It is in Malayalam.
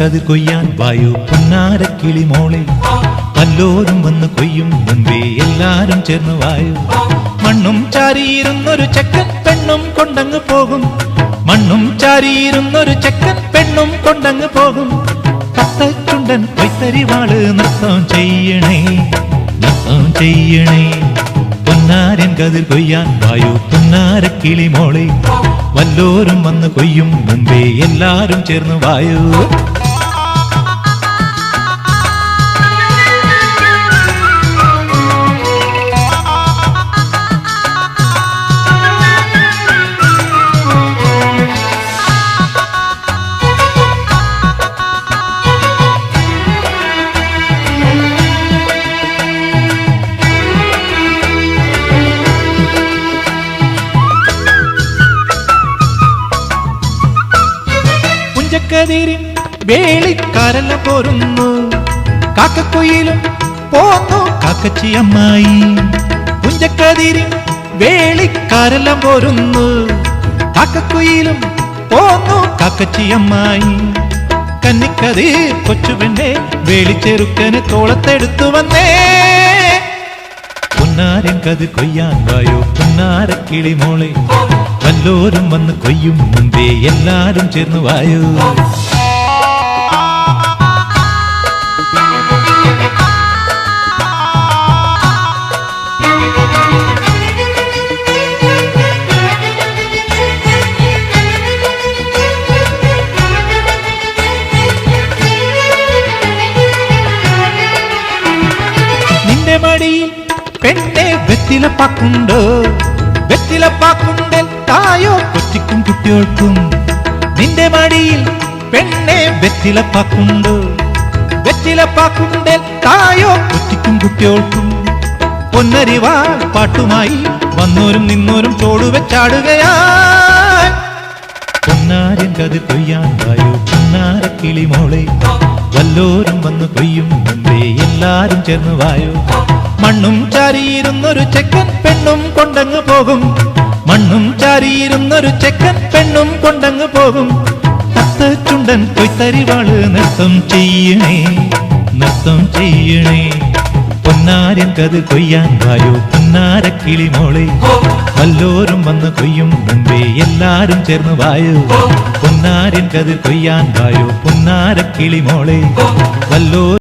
കതിർ കൊയ്യാൻ വായു പൊന്നാരക്കിളി മോളെ, വല്ലോരും വന്ന് കൊയ്യും മുമ്പേ എല്ലാരും ചേർന്ന് വായു. മണ്ണും ചാരിയിരുന്നൊരു ചെക്കൻ പെണ്ണും കൊണ്ടങ്ങ് പോകും, മണ്ണും ചാരിയിരുന്നൊരു ചെക്കൻ പെണ്ണും കൊണ്ടങ്ങ് പോകും. പത്തച്ചുണ്ടൻ കൊയ്ത്തരിവാള് നൃത്തം ചെയ്യണേ, നൃത്തം ചെയ്യണേ. പൊന്നാരൻ കതിർ കൊയ്യാൻ വായു പൊന്നാരക്കിളി മോളെ, വല്ലോരും വന്ന് കൊയ്യും മുമ്പേ എല്ലാരും ചേർന്ന് വായു. കതിരിൻ വേളിക്കാരല്ല പോരുന്നു, കാക്കക്കൊയിലും പോന്നു കാക്കച്ചിയമ്മായി. പുഞ്ചക്കതിരിൻ വേളിക്കാരെല്ലാം പോരുന്നു, കാക്കക്കൊയിലും പോന്നു കാക്കച്ചിയമ്മായി. കന്നിക്കതിർ കൊച്ചുപെണ്ണെ വേളിച്ചെറുക്കന് തോളത്തെടുത്തു വന്നേ. പൊന്നാരൻ കതിർ കൊയ്യാൻ വായോ പൊന്നാരക്കിളി മോളെ, വല്ലോരും വന്ന് കൊയ്യും മുമ്പേ എല്ലാരും ചേർന്ന് വായു. നിന്റെ മടിയിൽ പെണ്ണെ വെറ്റിലപ്പാക്കുണ്ടോ, വെറ്റിലപ്പാക്കുണ്ടൽ തായോ കൊച്ചിക്കും കുട്ടികൾക്കും. നിന്റെ മടിയിൽ പെണ്ണെ വെറ്റിലപ്പാക്കുണ്ടോ, വെറ്റിലപ്പാക്കുണ്ടൽ തായോ കൊച്ചിക്കും കുട്ടികൾക്കും. പൊന്നരിവാൾ പാട്ടുമായി വന്നോരും നിന്നോരും ചോടുവെച്ചാടുകയായി. പൊന്നാരൻ കതിർ കൊയ്യാൻ വായോ പൊന്നാരക്കിളി മോളെ, വല്ലോരും വന്ന് കൊയ്യും മുമ്പേ എല്ലാരും ചേർന്ന് വായോ. മണ്ണും ചാരിയിരുന്നൊരു ചെക്കൻ പെണ്ണും കൊണ്ടങ്ങ് പോകും, മണ്ണും ചാരിയിരുന്നൊരു ചെക്കൻ പെണ്ണും കൊണ്ടങ്ങ് പോകും. പത്തച്ചുണ്ടൻ കൊയ്ത്തരിവാള് നൃത്തം ചെയ്യണേ, നൃത്തം ചെയ്യണേ. പൊന്നാരൻ കതിർ കൊയ്യാൻ വായോ പൊന്നാരക്കിളി മോളെ, വല്ലോരും വന്ന് കൊയ്യും മുമ്പേ എല്ലാരും ചേർന്ന് വായോ. പൊന്നാരൻ കതിർ കൊയ്യാൻ വായോ പൊന്നാരക്കിളി മോളെ, വല്ലോ